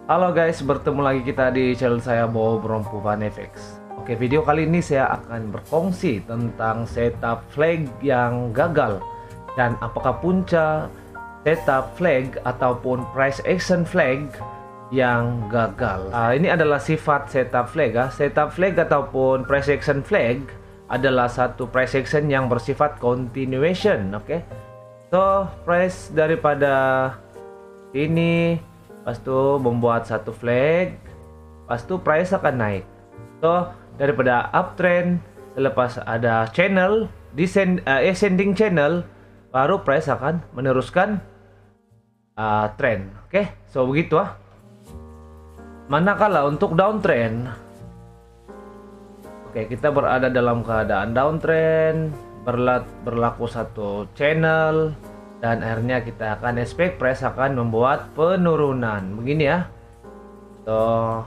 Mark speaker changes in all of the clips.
Speaker 1: Halo guys, bertemu lagi kita di channel saya Bob Rompuvan FX. Oke, video kali ini saya akan berfungsi tentang setup flag yang gagal dan apakah punca setup flag ataupun price action flag yang gagal. Ini adalah sifat setup flag. Setup flag ataupun price action flag adalah satu price action yang bersifat continuation. Oke, so price daripada ini pas tuh membuat satu flag, pas tuh price akan naik. So daripada uptrend, selepas ada channel ascending channel, baru price akan meneruskan trend. Oke, so begitu Manakala untuk downtrend, oke, kita berada dalam keadaan downtrend, berlaku satu channel, dan akhirnya kita akan expect price akan membuat penurunan begini so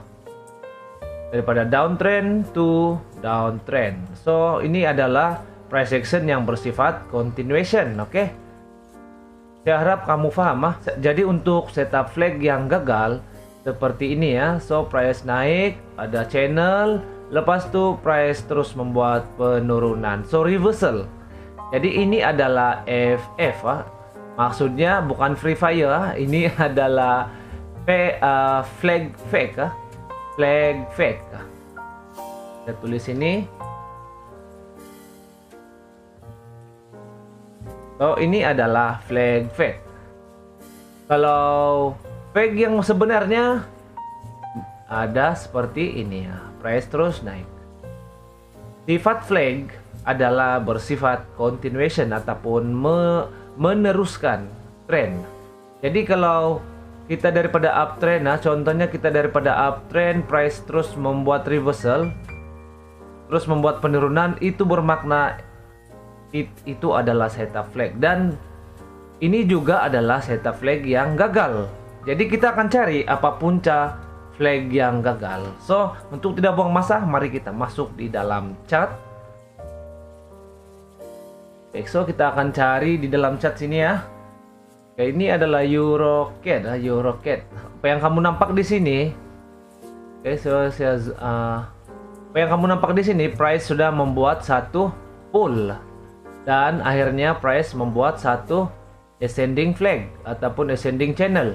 Speaker 1: daripada downtrend to downtrend. So ini adalah price action yang bersifat continuation. Oke, saya harap kamu paham Jadi untuk setup flag yang gagal seperti ini so price naik, ada channel, lepas itu price terus membuat penurunan, so reversal. Jadi ini adalah FF maksudnya bukan free fire ini adalah flag fake flag fake. Kita tulis ini. So ini adalah flag fake. Kalau flag yang sebenarnya ada seperti ini price terus naik. Sifat flag adalah bersifat continuation ataupun meneruskan trend. Jadi kalau kita daripada uptrend, contohnya kita daripada uptrend, price terus membuat reversal, terus membuat penurunan, itu bermakna itu adalah setup flag, dan ini juga adalah setup flag yang gagal. Jadi kita akan cari apa punca flag yang gagal. So untuk tidak buang masa, mari kita masuk di dalam chart. So kita akan cari di dalam chat sini Oke, ini adalah Eurocat, Eurocat. Apa yang kamu nampak di sini? Oke, apa yang kamu nampak di sini? Price sudah membuat satu pull dan akhirnya price membuat satu ascending flag ataupun ascending channel.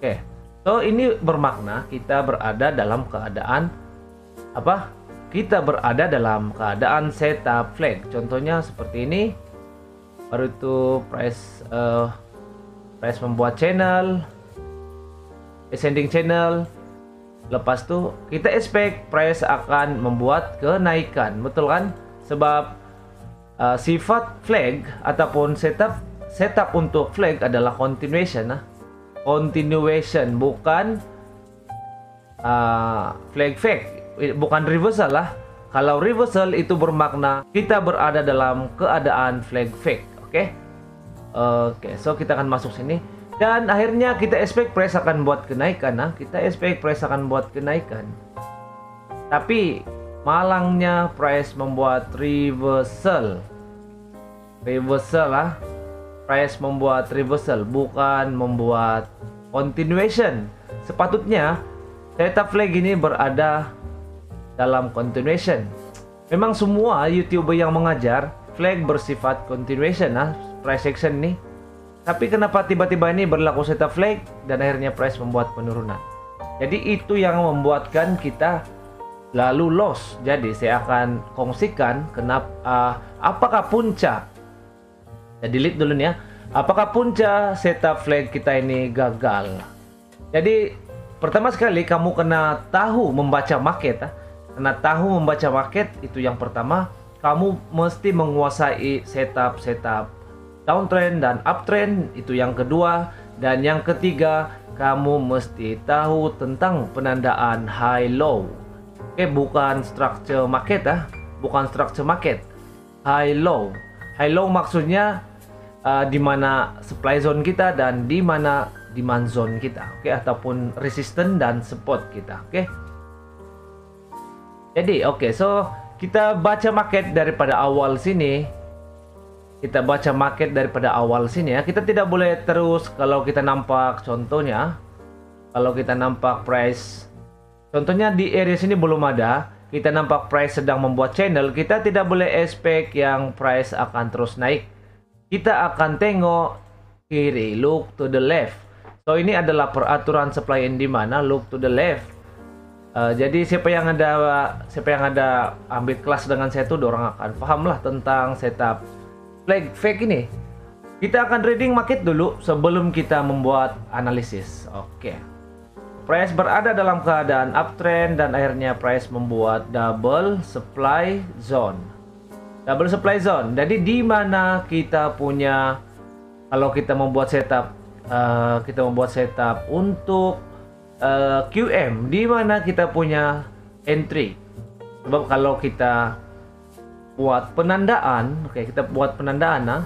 Speaker 1: Oke, so ini bermakna kita berada dalam keadaan apa? Kita berada dalam keadaan setup flag. Contohnya seperti ini. Baru itu price membuat channel, ascending channel. Lepas itu kita expect price akan membuat kenaikan, betul kan? Sebab sifat flag ataupun setup untuk flag adalah continuation continuation, bukan flag fake, bukan reversal Kalau reversal itu bermakna kita berada dalam keadaan flag fake. Oke, so kita akan masuk sini dan akhirnya kita expect price akan buat kenaikan. Kita expect price akan buat kenaikan, tapi malangnya price membuat reversal. Price membuat reversal, bukan membuat continuation. Sepatutnya setup flag ini berada dalam continuation. Memang semua YouTuber yang mengajar flag bersifat continuation price action nih. Tapi kenapa tiba-tiba ini berlaku setup flag dan akhirnya price membuat penurunan? Jadi itu yang membuatkan kita lalu loss. Jadi saya akan kongsikan kenapa apakah punca. Saya delete dulu nih apakah punca setup flag kita ini gagal. Jadi pertama sekali kamu kena tahu membaca market tahu membaca market, itu yang pertama. Kamu mesti menguasai setup downtrend dan uptrend, itu yang kedua. Dan yang ketiga, kamu mesti tahu tentang penandaan high low. Bukan structure market bukan structure market, high low maksudnya di mana supply zone kita dan di mana demand zone kita, ataupun resistance dan support kita. Jadi so kita baca market daripada awal sini. Kita baca market daripada awal sini Kita tidak boleh terus, kalau kita nampak contohnya Kalau kita nampak price, contohnya di area sini belum ada, kita nampak price sedang membuat channel, kita tidak boleh expect yang price akan terus naik. Kita akan tengok kiri, look to the left. So ini adalah peraturan supply and demand, look to the left. Jadi siapa yang ada ambil kelas dengan saya tuh, orang akan paham lah tentang setup flag ini. Kita akan reading market dulu sebelum kita membuat analisis. Oke. Price berada dalam keadaan uptrend dan akhirnya price membuat double supply zone. Double supply zone. Jadi di mana kita punya, kalau kita membuat setup untuk QM, di mana kita punya entry. Sebab kalau kita buat penandaan, kita buat penandaan,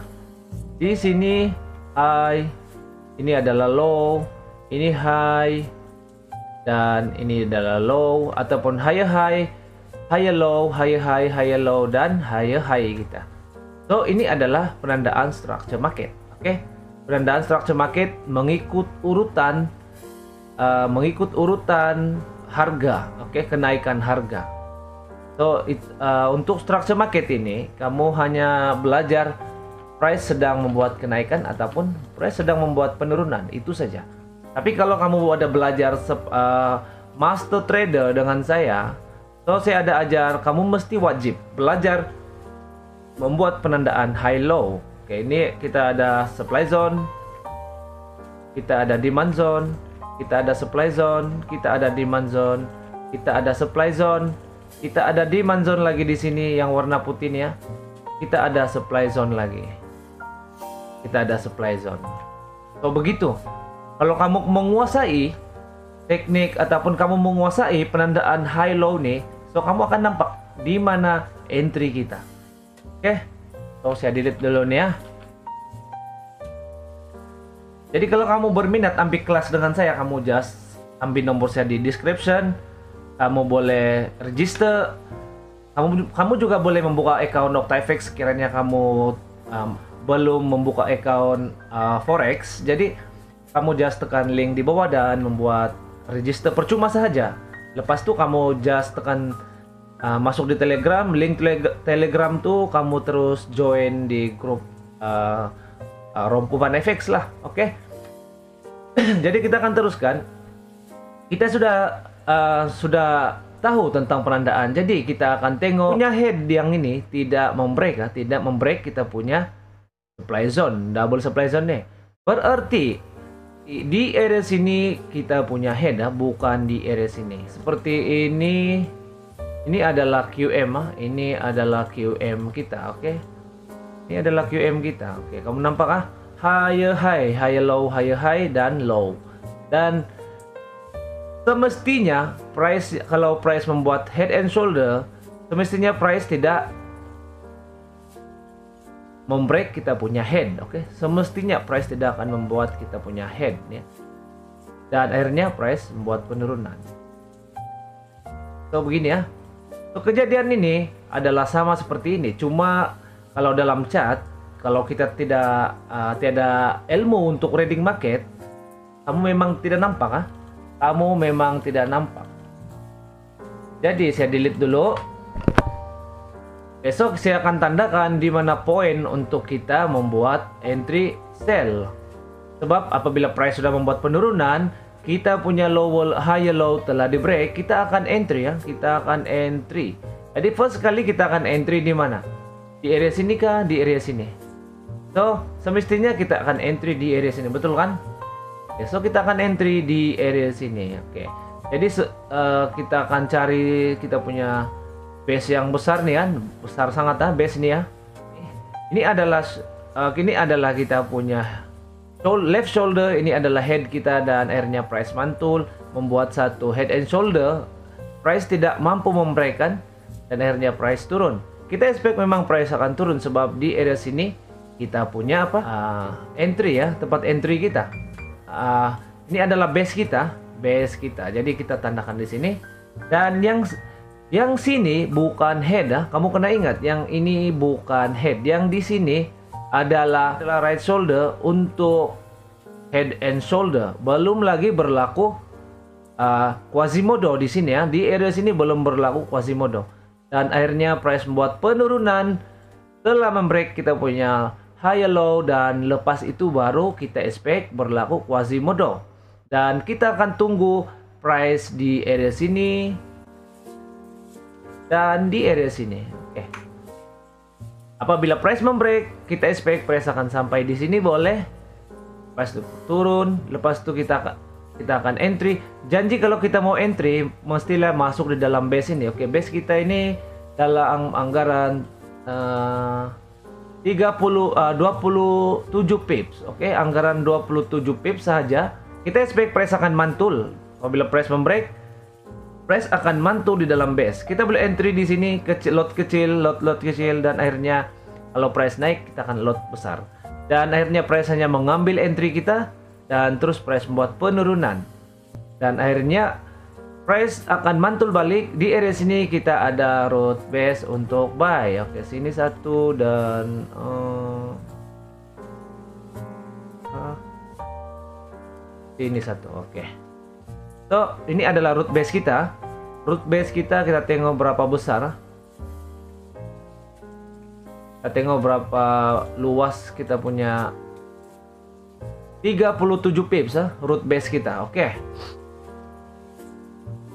Speaker 1: di sini high, ini adalah low, ini high, dan ini adalah low, ataupun higher high, higher low, higher high, higher low, dan higher high kita. So ini adalah penandaan structure market. Penandaan structure market mengikut urutan harga, kenaikan harga. So untuk structure market ini kamu hanya belajar price sedang membuat kenaikan ataupun price sedang membuat penurunan, itu saja. Tapi kalau kamu ada belajar master trader dengan saya, so saya ada ajar kamu mesti wajib belajar membuat penandaan high low. Ini kita ada supply zone, kita ada demand zone, kita ada supply zone, kita ada demand zone, kita ada supply zone, kita ada demand zone lagi di sini yang warna putih nih ya. Kita ada supply zone lagi. Kita ada supply zone. So begitu. Kalau kamu menguasai teknik ataupun kamu menguasai penandaan high low nih, so kamu akan nampak di mana entry kita. So saya delete dulu nih ya. Jadi kalau kamu berminat ambil kelas dengan saya, kamu just ambil nomor saya di description. Kamu boleh register. Kamu juga boleh membuka account Octafex sekiranya kamu belum membuka account Forex. Jadi kamu just tekan link di bawah dan membuat register percuma saja. Lepas itu kamu just tekan masuk di Telegram, link Telegram tuh kamu terus join di grup Rompuvan FX lah, Jadi kita akan teruskan. Kita sudah tahu tentang penandaan. Jadi kita akan tengok punya head yang ini tidak membreak, tidak membreak kita punya supply zone, double supply zone nih. Berarti di area sini kita punya head, bukan di area sini. Seperti ini. Ini adalah QM, ini adalah QM kita, Ini adalah QM kita, Kamu nampak higher high, higher low, higher high, dan low. Dan semestinya price, kalau price membuat head and shoulder, semestinya price tidak membreak kita punya head, Semestinya price tidak akan membuat kita punya head, ya. Dan akhirnya price membuat penurunan. So begini ya. So, kejadian ini adalah sama seperti ini, cuma kalau dalam chart, kalau kita tiada ilmu untuk reading market, kamu memang tidak nampak, Kamu memang tidak nampak. Jadi saya delete dulu. Besok saya akan tandakan di mana poin untuk kita membuat entry sell. Sebab apabila price sudah membuat penurunan, kita punya higher low telah di break, kita akan entry ya, kita akan entry. Jadi first kali kita akan entry di mana? Di area sini kah? Di area sini. So semestinya kita akan entry di area sini, betul kan? So kita akan entry di area sini, Jadi kita akan cari kita punya base yang besar nih kan, besar sangat base nih ya. Ini adalah kita punya left shoulder, ini adalah head kita, dan akhirnya price mantul membuat satu head and shoulder. Price tidak mampu membreakkan dan akhirnya price turun. Kita expect memang price akan turun sebab di area sini kita punya entry ya, tempat entry kita. Ini adalah base kita, Jadi kita tandakan di sini. Dan yang sini bukan head, Kamu kena ingat, yang ini bukan head. Yang di sini adalah right shoulder untuk head and shoulder. Belum lagi berlaku Quasimodo di sini ya. Di area sini belum berlaku Quasimodo. Dan akhirnya price membuat penurunan setelah membreak kita punya high low, dan lepas itu baru kita expect berlaku Quasimodo. Dan kita akan tunggu price di area sini dan di area sini. Oke. Apabila price membreak, kita expect price akan sampai di sini boleh. Price turun, lepas itu kita akan entry. Janji kalau kita mau entry mestilah masuk di dalam base ini. Oke, base kita ini dalam anggaran 27 pips. Oke, anggaran 27 pips saja. Kita expect price akan mantul. Apabila price membreak, price akan mantul di dalam base. Kita boleh entry di sini lot kecil, lot kecil, dan akhirnya kalau price naik kita akan lot besar. Dan akhirnya price hanya mengambil entry kita, dan terus price membuat penurunan. Dan akhirnya price akan mantul balik. Di area sini kita ada root base untuk buy. Oke, sini satu dan ini satu. Oke. So, ini adalah root base kita. Root base kita tengok berapa besar. Kita tengok berapa luas kita punya. 37 pips root base kita. Oke.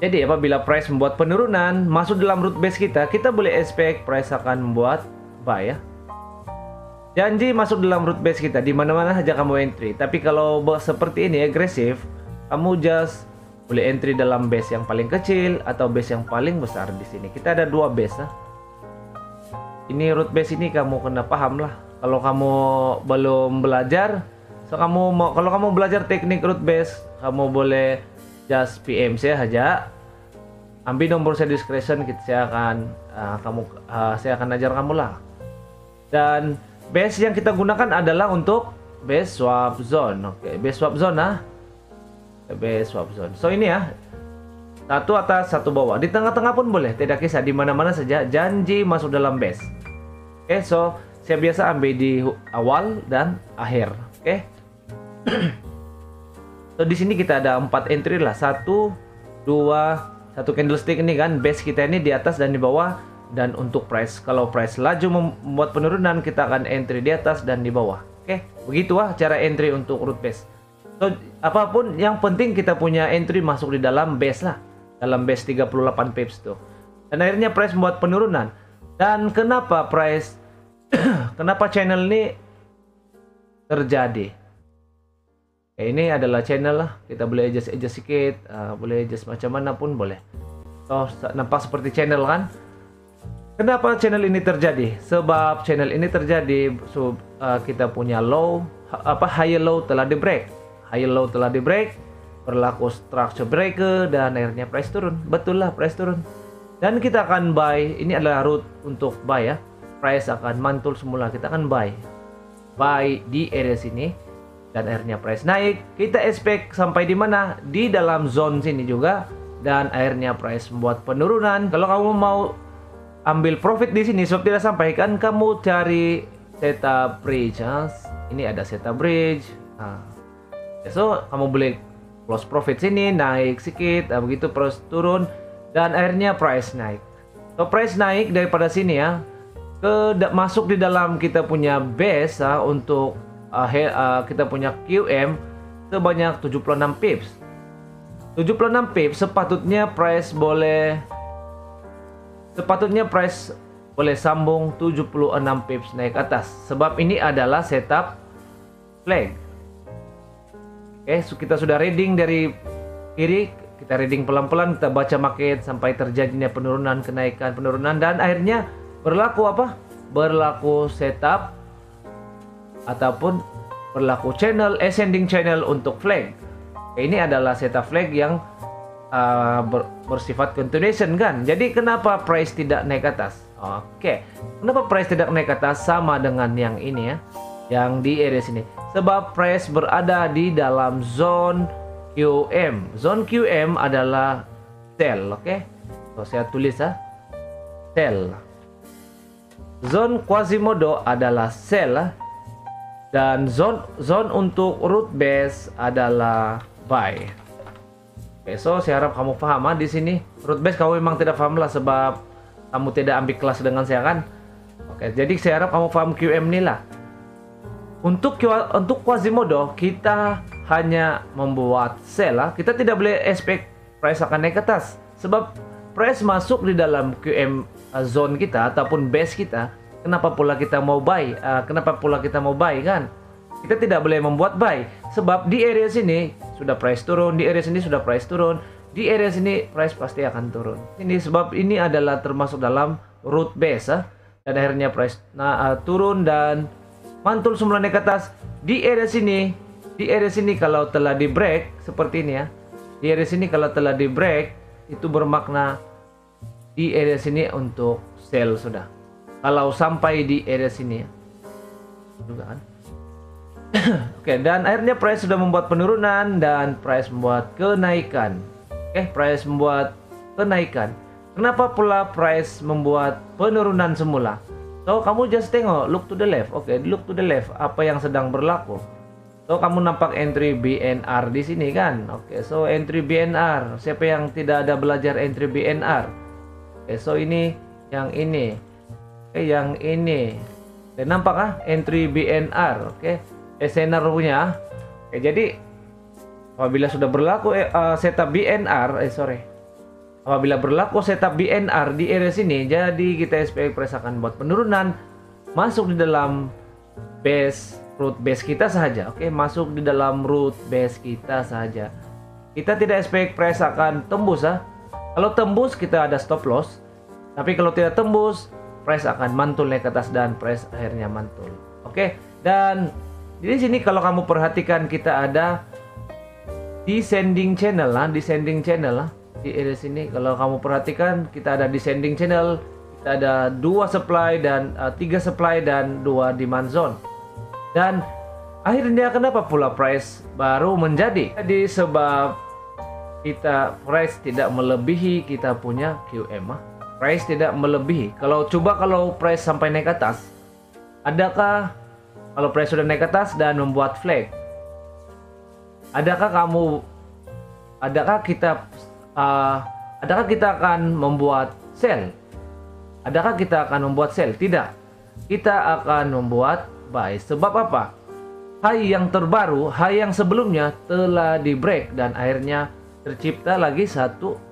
Speaker 1: Jadi apabila price membuat penurunan masuk dalam root base kita boleh expect price akan membuat buy ya. Janji masuk dalam root base kita, di mana-mana saja kamu entry. Tapi kalau seperti ini agresif, kamu just boleh entry dalam base yang paling kecil atau base yang paling besar. Di sini kita ada dua base. Ini root base ini kamu kena paham lah. Kalau kamu belum belajar, kalau kamu belajar teknik root base, kamu boleh just PM saya saja. Ambil nomor saya description, saya akan ajar kamu lah. Dan base yang kita gunakan adalah untuk base swap zone. Oke, base swap zone base swap zone. So ini ya. Satu atas, satu bawah. Di tengah-tengah pun boleh, tidak kisah, di mana-mana saja. Janji masuk dalam base. Oke, so saya biasa ambil di awal dan akhir. Oke. So di sini kita ada 4 entry lah. 1 2 1 candlestick ini kan base kita ini di atas dan di bawah. Dan untuk price, kalau price laju membuat penurunan, kita akan entry di atas dan di bawah. Oke, begitulah cara entry untuk root base. So, apapun yang penting kita punya entry masuk di dalam base lah. Dalam base 38 pips tuh. Dan akhirnya price membuat penurunan. Dan kenapa price kenapa channel ini terjadi? Ini adalah channel lah. Kita boleh adjust sedikit, boleh adjust macam mana pun boleh. So, nampak seperti channel kan? Kenapa channel ini terjadi? Sebab channel ini terjadi kita punya high low telah di break. High low telah di break, berlaku structure breaker, dan akhirnya price turun. Betul lah, price turun. Dan kita akan buy. Ini adalah root untuk buy ya. Price akan mantul semula, kita akan buy. Buy di area sini, dan akhirnya price naik. Kita expect sampai di mana? Di dalam zone sini juga, dan akhirnya price membuat penurunan. Kalau kamu mau ambil profit di sini, sebab tidak sampaikan, kamu cari setup bridge. Ini ada setup bridge. So kamu boleh close profit sini, naik sedikit, begitu price turun, dan akhirnya price naik. So price naik daripada sini ya, masuk di dalam kita punya base untuk kita punya QM sebanyak 76 pips. 76 pips sepatutnya price boleh sambung 76 pips naik atas, sebab ini adalah setup flag. Oke, kita sudah reading dari kiri, kita reading pelan-pelan, kita baca market sampai terjadinya penurunan, kenaikan, penurunan, dan akhirnya berlaku apa? Berlaku setup ataupun berlaku channel, ascending channel untuk flag. Oke, ini adalah setup flag yang bersifat continuation kan. Jadi kenapa price tidak naik ke atas? Oke, kenapa price tidak naik ke atas? Sama dengan yang ini ya, yang di area sini. Sebab price berada di dalam zone QM. Zone QM adalah sell. Oke, so saya tulis sell. Zone Quasimodo adalah sell, dan zone untuk root base adalah buy. Oke, so saya harap kamu paham di sini. Root base kamu memang tidak paham lah sebab kamu tidak ambil kelas dengan saya kan. Oke, jadi saya harap kamu paham QM ini lah. Untuk Quasimodo kita hanya membuat sell lah. Kita tidak boleh expect price akan naik ke atas sebab price masuk di dalam QM zone kita ataupun base kita. Kenapa pula kita mau buy? Kenapa pula kita mau buy kan? Kita tidak boleh membuat buy sebab di area sini sudah price turun, di area sini sudah price turun, di area sini price pasti akan turun. Ini sebab ini adalah termasuk dalam root base dan akhirnya price turun dan mantul semula naik ke atas. Di area sini kalau telah di break seperti ini ya. Di area sini kalau telah di break itu bermakna di area sini untuk sell sudah. Kalau sampai di area sini ya. Juga kan. Oke, dan akhirnya price sudah membuat penurunan dan price membuat kenaikan. Oke, price membuat kenaikan. Kenapa pula price membuat penurunan semula? So, kamu just tengok, look to the left. Oke, look to the left. Apa yang sedang berlaku? So, kamu nampak entry BNR di sini kan? Oke, so entry BNR. Siapa yang tidak ada belajar entry BNR? Oke, so ini, yang ini. Oke, yang ini. Oke, nampak entry BNR. Oke, SNR punya. Oke, jadi apabila sudah berlaku setup BNR, apabila berlaku setup BNR di area sini, jadi kita expect price akan buat penurunan masuk di dalam root base kita saja. Oke, masuk di dalam root base kita saja. Kita tidak expect price akan tembus Kalau tembus kita ada stop loss. Tapi kalau tidak tembus, price akan mantul naik ke atas dan price akhirnya mantul. Oke, dan di sini kalau kamu perhatikan kita ada descending channel di area sini. Kalau kamu perhatikan kita ada descending channel, kita ada 2 supply dan 3 supply dan 2 demand zone. Dan akhirnya kenapa pula price baru menjadi? Jadi sebab price tidak melebihi kita punya QM. Price tidak melebihi. Kalau price sampai naik ke atas, adakah kalau price sudah naik ke atas dan membuat flag, adakah kita akan membuat sell? Adakah kita akan membuat sell? Tidak. Kita akan membuat buy. Sebab apa? High yang terbaru, high yang sebelumnya telah di break dan akhirnya tercipta lagi satu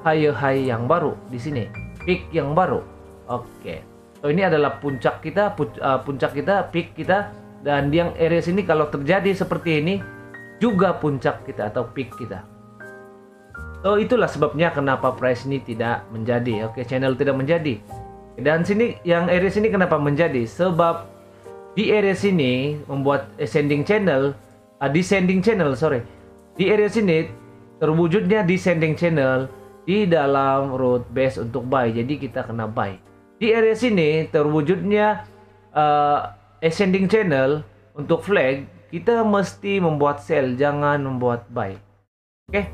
Speaker 1: high yang baru di sini, peak yang baru. Oke. So, ini adalah puncak kita, peak kita, dan yang area sini kalau terjadi seperti ini juga puncak kita atau peak kita. So, itulah sebabnya kenapa price ini tidak menjadi. Oke, channel tidak menjadi. Dan sini yang area sini kenapa menjadi? Sebab di area sini membuat descending channel. Di area sini terwujudnya descending channel di dalam root base untuk buy. Jadi kita kena buy. Di area sini terwujudnya ascending channel untuk flag. Kita mesti membuat sell, jangan membuat buy. Oke,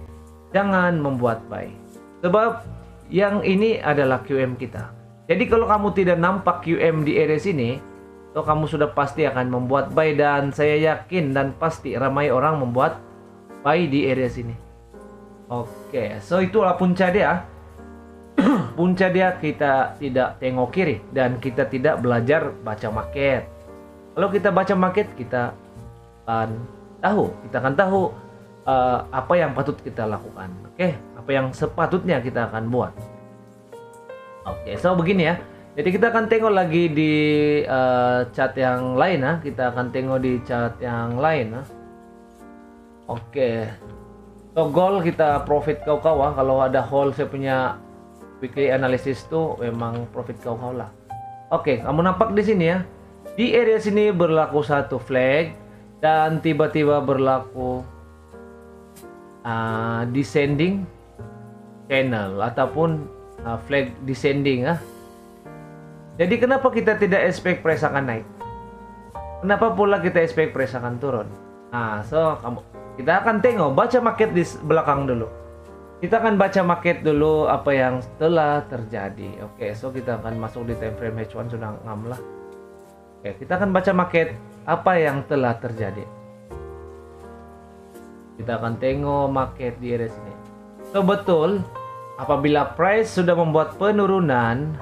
Speaker 1: jangan membuat buy. Sebab yang ini adalah QM kita. Jadi kalau kamu tidak nampak QM di area sini, so kamu sudah pasti akan membuat buy, dan saya yakin dan pasti ramai orang membuat buy di area sini. Oke, so itulah punca dia. Punca dia kita tidak tengok kiri dan kita tidak belajar baca market. Kalau kita baca market, kita akan tahu apa yang patut kita lakukan. Oke, apa yang sepatutnya kita akan buat. Oke, so begini ya. Jadi kita akan tengok lagi di chart yang lain Kita akan tengok di chart yang lain Oke. So goal kita profit kau kalau ada hold saya punya weekly analysis tuh memang profit kau lah. Oke, kamu nampak di sini ya. Di area sini berlaku satu flag dan tiba-tiba berlaku descending channel ataupun flag descending Jadi kenapa kita tidak expect price akan naik? Kenapa pula kita expect price akan turun? Kita akan tengok baca market di belakang dulu. Kita akan baca market dulu apa yang telah terjadi. Oke, so kita akan masuk di time frame H1 sudah ngam lah. Oke, kita akan baca market apa yang telah terjadi. Kita akan tengok market di area sini. So betul, apabila price sudah membuat penurunan,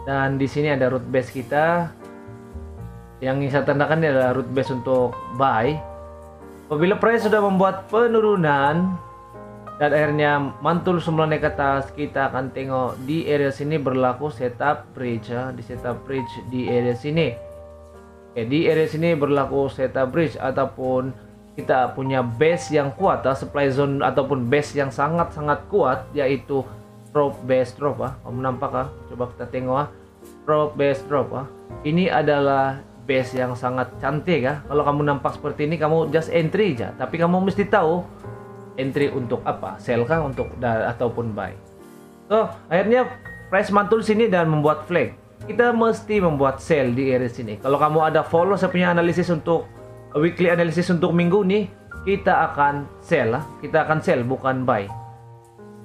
Speaker 1: dan di sini ada root base kita. Yang saya tanda-tanda ini adalah root base untuk buy. Apabila price sudah membuat penurunan dan akhirnya mantul semula naik ke atas, kita akan tengok di area sini berlaku setup bridge ya. Di setup bridge di area sini. Oke, di area sini berlaku setup bridge ataupun kita punya base yang kuat, supply zone ataupun base yang sangat-sangat kuat, yaitu drop base drop ah. Kamu nampak ah? Coba kita tengok ah. Drop base drop ah. Ini adalah base yang sangat cantik ya. Kalau kamu nampak seperti ini, kamu just entry aja. Tapi kamu mesti tahu entry untuk apa, sell kah untuk ataupun buy. So akhirnya price mantul sini dan membuat flag. Kita mesti membuat sell di area sini. Kalau kamu ada follow saya punya analisis untuk weekly analysis untuk minggu nih, kita akan sell lah. Kita akan sell bukan buy.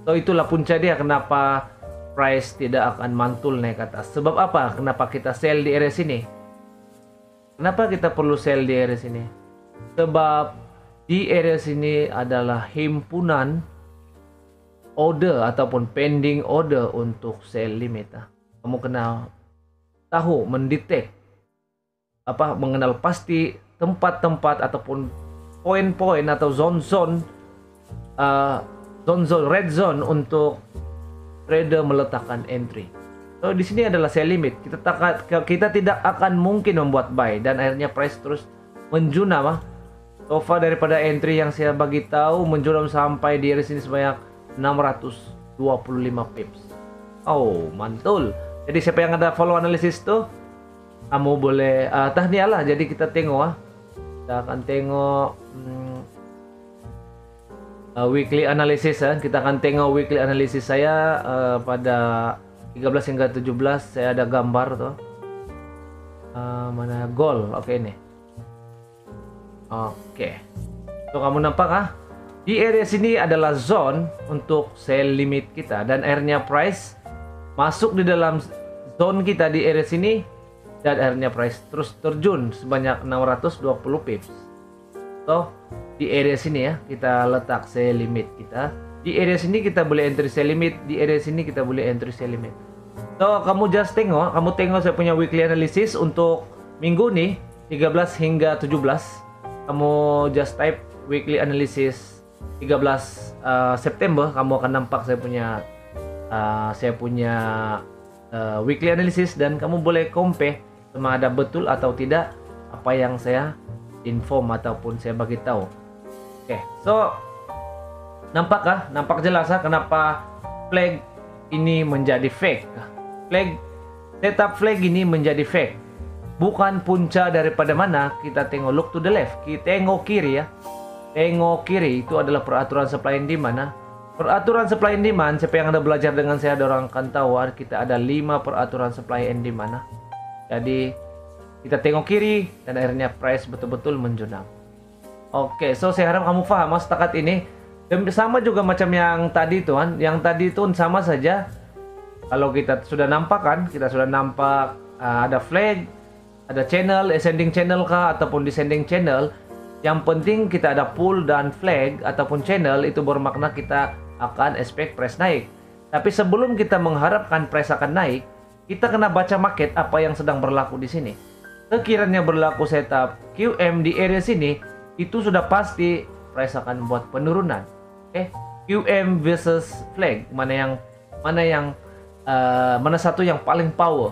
Speaker 1: So itulah punca dia kenapa price tidak akan mantul naik ke atas. Sebab apa? Kenapa kita sell di area sini? Kenapa kita perlu sell di area sini? Sebab di area sini adalah himpunan order ataupun pending order untuk sell limit. Kamu kena tahu, mendetek mengenal pasti tempat-tempat ataupun poin-poin atau zone-zone red zone untuk trader meletakkan entry. So di sini adalah sell limit. Kita tidak akan mungkin membuat buy dan akhirnya price terus menjunam. So far daripada entry yang saya bagi tahu menjunam sampai di area sini sebanyak 625 pips. Oh, mantul. Jadi siapa yang ada follow analisis tuh, kamu boleh tahniah lah. Jadi kita tengok kita akan tengok weekly analysis Kita akan tengok weekly analysis saya pada 13 hingga 17 saya ada gambar tuh. Mana goal? Oke ini. Oke. So kamu nampak di area sini adalah zone untuk sell limit kita dan akhirnya price masuk di dalam zone kita di area sini dan akhirnya price terus terjun sebanyak 620 pips. So di area sini ya kita letak sell limit kita. Di area sini kita boleh entry sell limit, di area sini kita boleh entry sell limit. So kamu just tengok, saya punya weekly analysis untuk minggu nih 13 hingga 17. Kamu just type weekly analysis 13 September, kamu akan nampak saya punya weekly analysis dan kamu boleh compare sama ada betul atau tidak apa yang saya inform ataupun saya bagi tahu. Oke, so nampak jelas kenapa flag ini menjadi fake. Setup flag ini menjadi fake. Bukan punca daripada mana, kita tengok look to the left, kita tengok kiri ya. Tengok kiri itu adalah peraturan supply and demand. Peraturan supply and demand, siapa yang ada belajar dengan saya, ada orang akan tahu kita ada 5 peraturan supply and demand. Jadi kita tengok kiri dan akhirnya price betul-betul menjunam. Oke, so saya harap kamu paham setakat ini. Dan sama juga macam yang tadi tuan, sama saja. Kalau kita sudah nampak ada flag, ada channel, ascending channel kah ataupun descending channel. Yang penting kita ada pull dan flag ataupun channel, itu bermakna kita akan expect price naik. Tapi sebelum kita mengharapkan price akan naik, kita kena baca market apa yang sedang berlaku di sini. Sekiranya berlaku setup QM di area sini, itu sudah pasti price akan membuat penurunan. QM versus flag, mana satu yang paling power?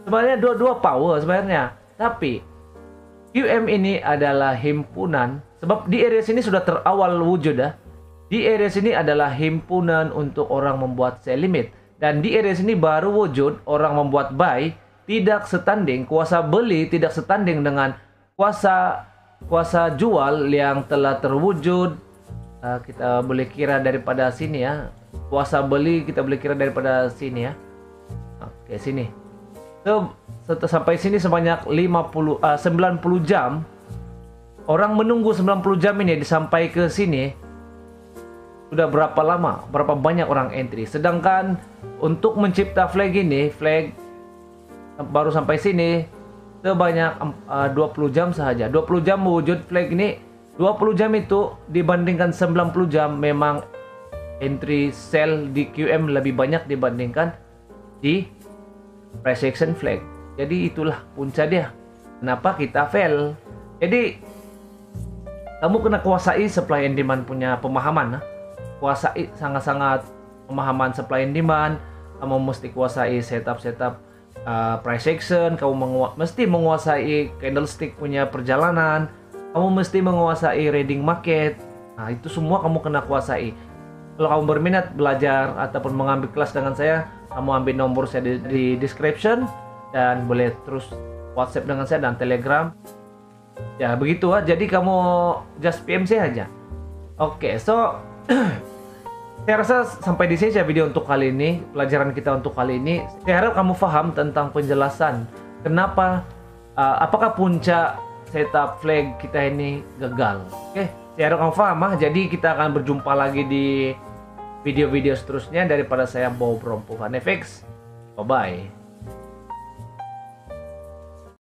Speaker 1: Sebenarnya dua-dua power sebenarnya, tapi QM ini adalah himpunan sebab di area sini sudah terawal wujud Di area sini adalah himpunan untuk orang membuat sell limit dan di area sini baru wujud orang membuat buy, tidak setanding kuasa beli, tidak setanding dengan kuasa jual yang telah terwujud. Kita boleh kira daripada sini ya. Kuasa beli kita boleh kira daripada sini ya. Oke, sini. So, sampai sini sebanyak 90 jam. Orang menunggu 90 jam ini sampai ke sini. Sudah berapa lama? Berapa banyak orang entry? Sedangkan untuk mencipta flag ini, flag baru sampai sini sebanyak 20 jam saja. 20 jam mewujud flag ini, 20 jam itu dibandingkan 90 jam memang entry sell di QM lebih banyak dibandingkan di price action flag. Jadi itulah punca dia. Kenapa kita fail? Jadi kamu kena kuasai supply and demand punya pemahaman. Kuasai sangat-sangat pemahaman supply and demand. Kamu mesti kuasai setup price action. Kamu mesti menguasai candlestick punya perjalanan. Kamu mesti menguasai reading market. Nah, itu semua kamu kena kuasai. Kalau kamu berminat belajar ataupun mengambil kelas dengan saya, kamu ambil nomor saya di description dan boleh terus WhatsApp dengan saya dan Telegram. Ya begitu lah. Jadi kamu just PM saya aja. Oke, so saya rasa sampai di sini ya video untuk kali ini, pelajaran kita untuk kali ini. Saya harap kamu paham tentang penjelasan kenapa apakah puncak setup flag kita ini gagal. Oke, saya harap kamu paham. Jadi kita akan berjumpa lagi di video-video seterusnya. Daripada saya Bob from Pufan FX. Bye bye.